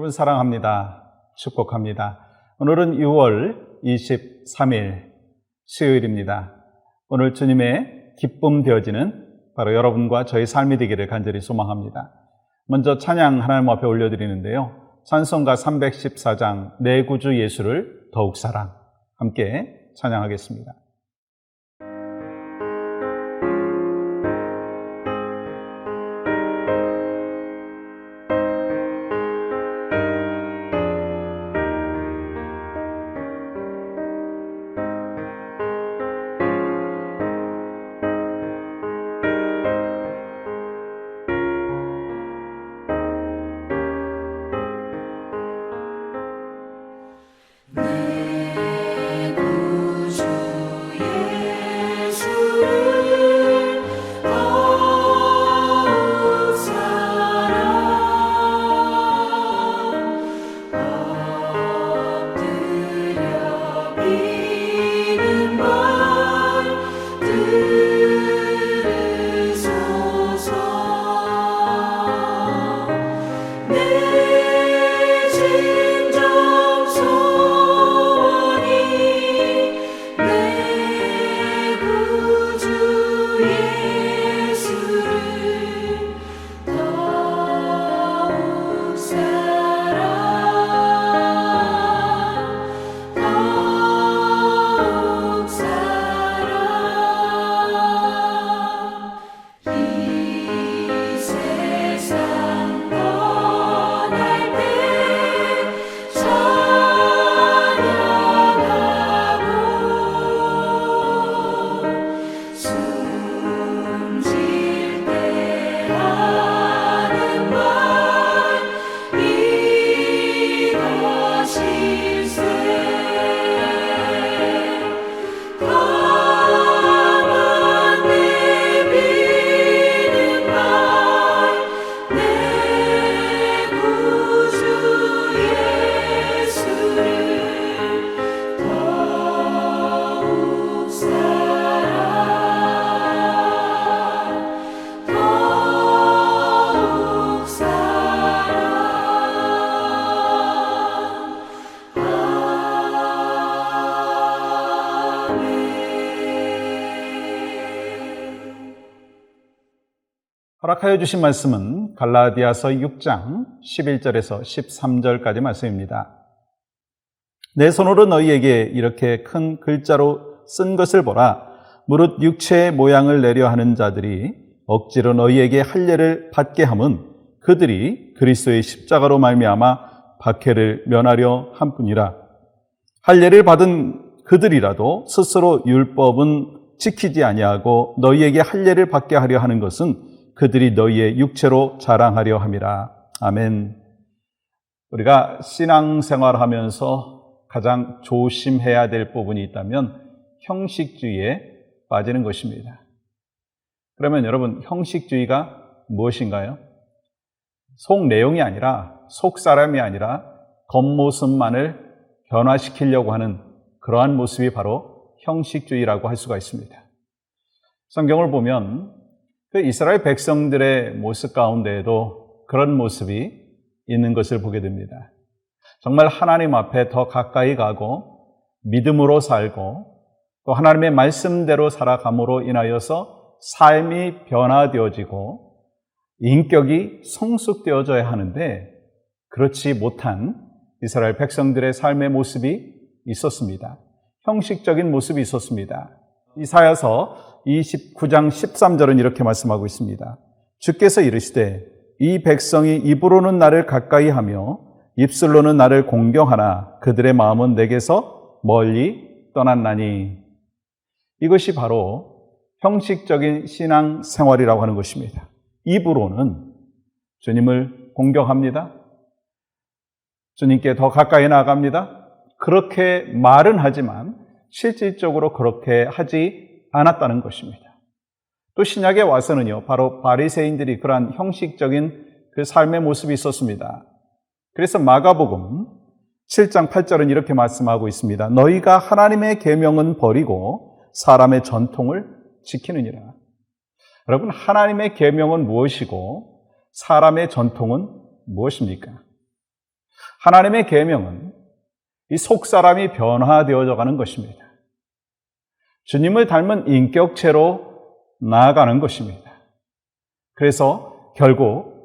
여러분 사랑합니다. 축복합니다. 오늘은 6월 23일 수요일입니다. 오늘 주님의 기쁨 되어지는 바로 여러분과 저의 삶이 되기를 간절히 소망합니다. 먼저 찬양 하나님 앞에 올려드리는데요. 찬송가 314장 내 구주 예수를 더욱 사랑, 함께 찬양하겠습니다. 허락하여 주신 말씀은 갈라디아서 6장 11절에서 13절까지 말씀입니다. 내 손으로 너희에게 이렇게 큰 글자로 쓴 것을 보라. 무릇 육체의 모양을 내려 하는 자들이 억지로 너희에게 할례를 받게 함은 그들이 그리스도의 십자가로 말미암아 박해를 면하려 함뿐이라. 할례를 받은 그들이라도 스스로 율법은 지키지 아니하고 너희에게 할례를 받게 하려 하는 것은 그들이 너희의 육체로 자랑하려 함이라. 아멘. 우리가 신앙생활하면서 가장 조심해야 될 부분이 있다면 형식주의에 빠지는 것입니다. 그러면 여러분, 형식주의가 무엇인가요? 속 내용이 아니라, 속 사람이 아니라 겉모습만을 변화시키려고 하는 그러한 모습이 바로 형식주의라고 할 수가 있습니다. 성경을 보면 그 이스라엘 백성들의 모습 가운데에도 그런 모습이 있는 것을 보게 됩니다. 정말 하나님 앞에 더 가까이 가고 믿음으로 살고 또 하나님의 말씀대로 살아감으로 인하여서 삶이 변화되어지고 인격이 성숙되어져야 하는데 그렇지 못한 이스라엘 백성들의 삶의 모습이 있었습니다. 형식적인 모습이 있었습니다. 이사야서 29장 13절은 이렇게 말씀하고 있습니다. 주께서 이르시되 이 백성이 입으로는 나를 가까이 하며 입술로는 나를 공경하나 그들의 마음은 내게서 멀리 떠났나니. 이것이 바로 형식적인 신앙 생활이라고 하는 것입니다. 입으로는 주님을 공경합니다. 주님께 더 가까이 나아갑니다. 그렇게 말은 하지만 실질적으로 그렇게 하지 않았다는 것입니다. 또 신약에 와서는요, 바로 바리새인들이 그러한 형식적인 그 삶의 모습이 있었습니다. 그래서 마가복음 7장 8절은 이렇게 말씀하고 있습니다. 너희가 하나님의 계명은 버리고 사람의 전통을 지키느니라. 여러분, 하나님의 계명은 무엇이고 사람의 전통은 무엇입니까? 하나님의 계명은 이 속사람이 변화되어져 가는 것입니다. 주님을 닮은 인격체로 나아가는 것입니다. 그래서 결국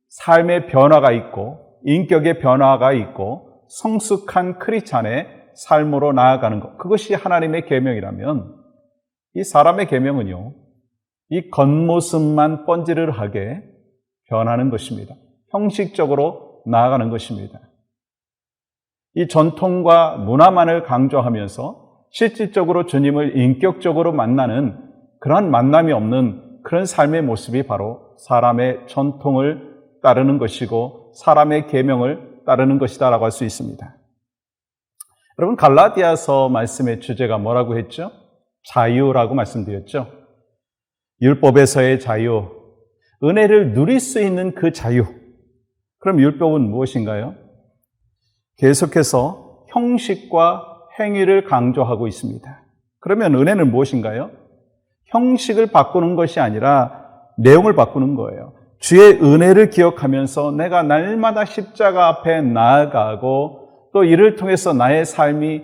삶의 변화가 있고 인격의 변화가 있고 성숙한 크리스찬의 삶으로 나아가는 것, 그것이 하나님의 계명이라면 이 사람의 계명은요, 이 겉모습만 번지르르하게 변하는 것입니다. 형식적으로 나아가는 것입니다. 이 전통과 문화만을 강조하면서 실질적으로 주님을 인격적으로 만나는 그런 만남이 없는 그런 삶의 모습이 바로 사람의 전통을 따르는 것이고 사람의 계명을 따르는 것이다라고 할 수 있습니다. 여러분, 갈라디아서 말씀의 주제가 뭐라고 했죠? 자유라고 말씀드렸죠. 율법에서의 자유, 은혜를 누릴 수 있는 그 자유. 그럼 율법은 무엇인가요? 계속해서 형식과 행위를 강조하고 있습니다. 그러면 은혜는 무엇인가요? 형식을 바꾸는 것이 아니라 내용을 바꾸는 거예요. 주의 은혜를 기억하면서 내가 날마다 십자가 앞에 나아가고 또 이를 통해서 나의 삶이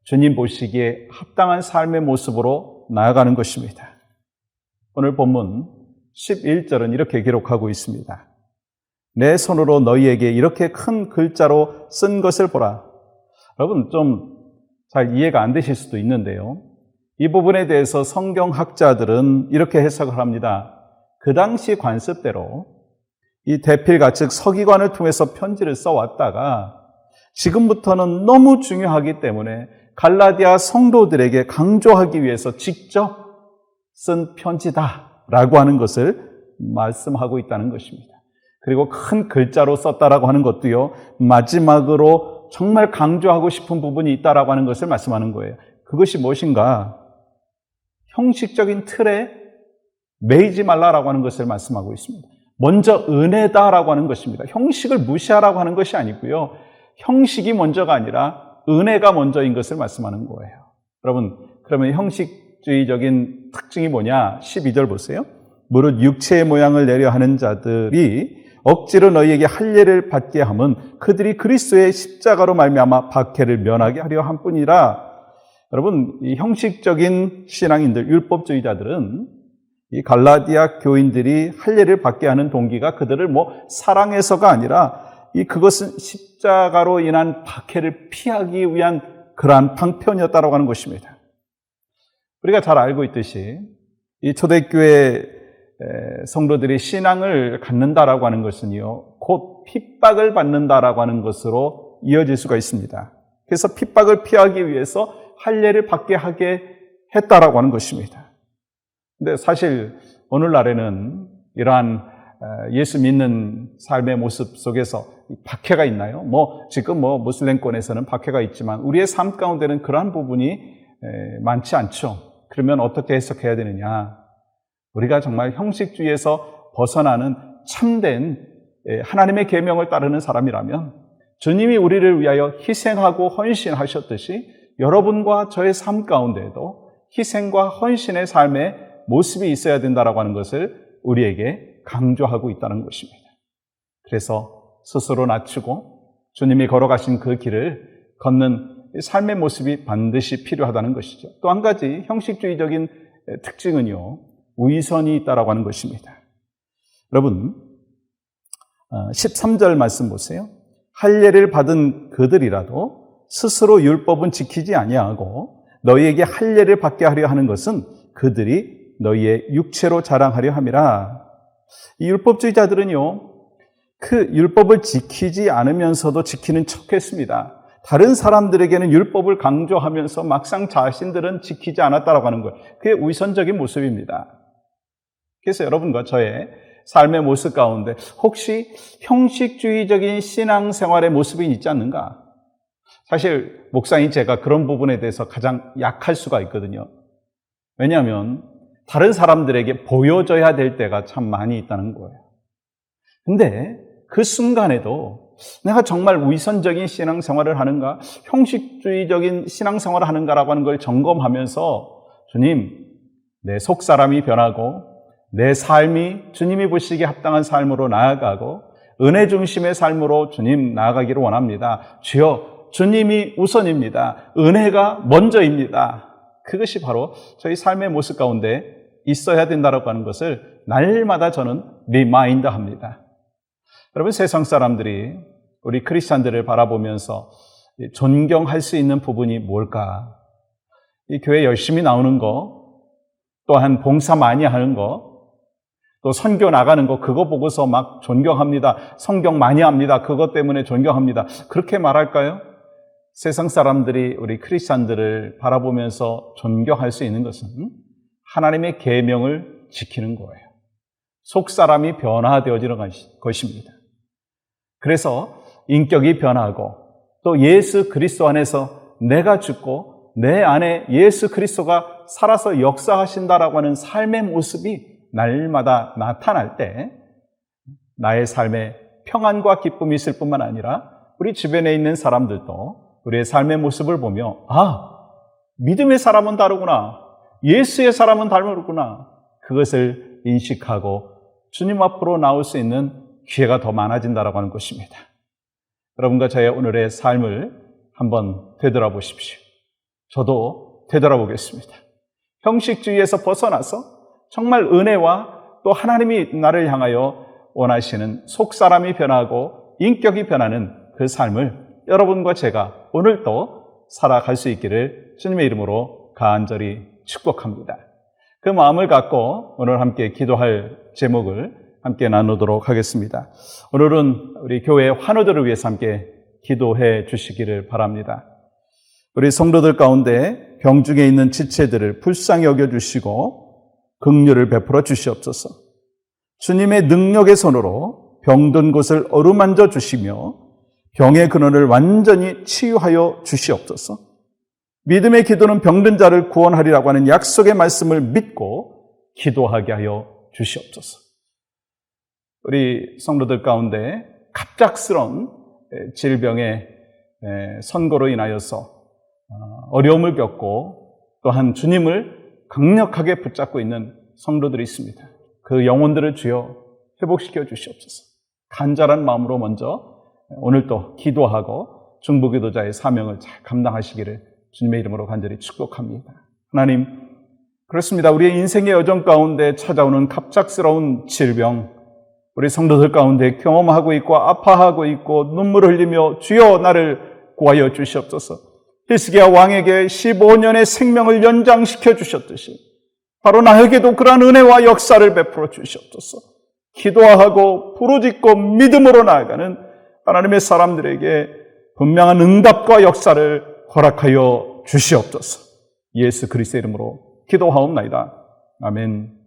주님 보시기에 합당한 삶의 모습으로 나아가는 것입니다. 오늘 본문 11절은 이렇게 기록하고 있습니다. 내 손으로 너희에게 이렇게 큰 글자로 쓴 것을 보라. 여러분, 좀 잘 이해가 안 되실 수도 있는데요. 이 부분에 대해서 성경학자들은 이렇게 해석을 합니다. 그 당시 관습대로 이 대필가, 즉 서기관을 통해서 편지를 써왔다가 지금부터는 너무 중요하기 때문에 갈라디아 성도들에게 강조하기 위해서 직접 쓴 편지다라고 하는 것을 말씀하고 있다는 것입니다. 그리고 큰 글자로 썼다라고 하는 것도요, 마지막으로 정말 강조하고 싶은 부분이 있다라고 하는 것을 말씀하는 거예요. 그것이 무엇인가? 형식적인 틀에 매이지 말라라고 하는 것을 말씀하고 있습니다. 먼저 은혜다라고 하는 것입니다. 형식을 무시하라고 하는 것이 아니고요, 형식이 먼저가 아니라 은혜가 먼저인 것을 말씀하는 거예요. 여러분, 그러면 형식주의적인 특징이 뭐냐? 12절 보세요. 무릇 육체의 모양을 내려 하는 자들이 억지로 너희에게 할례를 받게 함은 그들이 그리스도의 십자가로 말미암아 박해를 면하게 하려 함뿐이라. 여러분, 이 형식적인 신앙인들, 율법주의자들은 이 갈라디아 교인들이 할례를 받게 하는 동기가 그들을 사랑해서가 아니라 그것은 십자가로 인한 박해를 피하기 위한 그러한 방편이었다고 하는 것입니다. 우리가 잘 알고 있듯이 이 초대교회 성도들이 신앙을 갖는다라고 하는 것은요, 곧 핍박을 받는다라고 하는 것으로 이어질 수가 있습니다. 그래서 핍박을 피하기 위해서 할례를 받게 하게 했다라고 하는 것입니다. 근데 사실 오늘날에는 이러한 예수 믿는 삶의 모습 속에서 박해가 있나요? 지금 무슬림권에서는 박해가 있지만 우리의 삶 가운데는 그러한 부분이 많지 않죠. 그러면 어떻게 해석해야 되느냐? 우리가 정말 형식주의에서 벗어나는 참된 하나님의 계명을 따르는 사람이라면 주님이 우리를 위하여 희생하고 헌신하셨듯이 여러분과 저의 삶 가운데에도 희생과 헌신의 삶의 모습이 있어야 된다라고 하는 것을 우리에게 강조하고 있다는 것입니다. 그래서 스스로 낮추고 주님이 걸어가신 그 길을 걷는 삶의 모습이 반드시 필요하다는 것이죠. 또 한 가지 형식주의적인 특징은요, 위선이 있다라고 하는 것입니다. 여러분, 13절 말씀 보세요. 할례를 받은 그들이라도 스스로 율법은 지키지 아니하고 너희에게 할례를 받게 하려 하는 것은 그들이 너희의 육체로 자랑하려 함이라. 이 율법주의자들은요, 그 율법을 지키지 않으면서도 지키는 척했습니다. 다른 사람들에게는 율법을 강조하면서 막상 자신들은 지키지 않았다라고 하는 거예요. 그게 위선적인 모습입니다. 그래서 여러분과 저의 삶의 모습 가운데 혹시 형식주의적인 신앙생활의 모습이 있지 않는가? 사실 목사인 제가 그런 부분에 대해서 가장 약할 수가 있거든요. 왜냐하면 다른 사람들에게 보여줘야 될 때가 참 많이 있다는 거예요. 근데 그 순간에도 내가 정말 위선적인 신앙생활을 하는가, 형식주의적인 신앙생활을 하는가라고 하는 걸 점검하면서 주님, 내 속사람이 변하고 내 삶이 주님이 보시기에 합당한 삶으로 나아가고 은혜 중심의 삶으로 주님 나아가기를 원합니다. 주여, 주님이 우선입니다. 은혜가 먼저입니다. 그것이 바로 저희 삶의 모습 가운데 있어야 된다고 하는 것을 날마다 저는 리마인드합니다. 여러분, 세상 사람들이 우리 크리스찬들을 바라보면서 존경할 수 있는 부분이 뭘까? 이 교회 열심히 나오는 거, 또한 봉사 많이 하는 거, 또 선교 나가는 거, 그거 보고서 막 존경합니다. 성경 많이 합니다. 그것 때문에 존경합니다. 그렇게 말할까요? 세상 사람들이 우리 크리스찬들을 바라보면서 존경할 수 있는 것은 하나님의 계명을 지키는 거예요. 속 사람이 변화되어지는 것입니다. 그래서 인격이 변하고 또 예수 그리스도 안에서 내가 죽고 내 안에 예수 그리스도가 살아서 역사하신다라고 하는 삶의 모습이 날마다 나타날 때 나의 삶에 평안과 기쁨이 있을 뿐만 아니라 우리 주변에 있는 사람들도 우리의 삶의 모습을 보며 믿음의 사람은 다르구나, 예수의 사람은 다르구나, 그것을 인식하고 주님 앞으로 나올 수 있는 기회가 더 많아진다라고 하는 것입니다. 여러분과 저의 오늘의 삶을 한번 되돌아보십시오. 저도 되돌아보겠습니다. 형식주의에서 벗어나서 정말 은혜와 또 하나님이 나를 향하여 원하시는 속사람이 변하고 인격이 변하는 그 삶을 여러분과 제가 오늘도 살아갈 수 있기를 주님의 이름으로 간절히 축복합니다. 그 마음을 갖고 오늘 함께 기도할 제목을 함께 나누도록 하겠습니다. 오늘은 우리 교회 환우들을 위해서 함께 기도해 주시기를 바랍니다. 우리 성도들 가운데 병중에 있는 지체들을 불쌍히 여겨주시고 긍휼을 베풀어 주시옵소서. 주님의 능력의 손으로 병든 곳을 어루만져 주시며 병의 근원을 완전히 치유하여 주시옵소서. 믿음의 기도는 병든 자를 구원하리라고 하는 약속의 말씀을 믿고 기도하게 하여 주시옵소서. 우리 성도들 가운데 갑작스러운 질병의 선고로 인하여서 어려움을 겪고 또한 주님을 강력하게 붙잡고 있는 성도들이 있습니다. 그 영혼들을 주여 회복시켜 주시옵소서. 간절한 마음으로 먼저 오늘도 기도하고 중보기도자의 사명을 잘 감당하시기를 주님의 이름으로 간절히 축복합니다. 하나님, 그렇습니다. 우리의 인생의 여정 가운데 찾아오는 갑작스러운 질병, 우리 성도들 가운데 경험하고 있고 아파하고 있고 눈물을 흘리며 주여 나를 구하여 주시옵소서. 히스기야 왕에게 15년의 생명을 연장시켜 주셨듯이 바로 나에게도 그러한 은혜와 역사를 베풀어 주시옵소서. 기도하고 부르짖고 믿음으로 나아가는 하나님의 사람들에게 분명한 응답과 역사를 허락하여 주시옵소서. 예수 그리스도의 이름으로 기도하옵나이다. 아멘.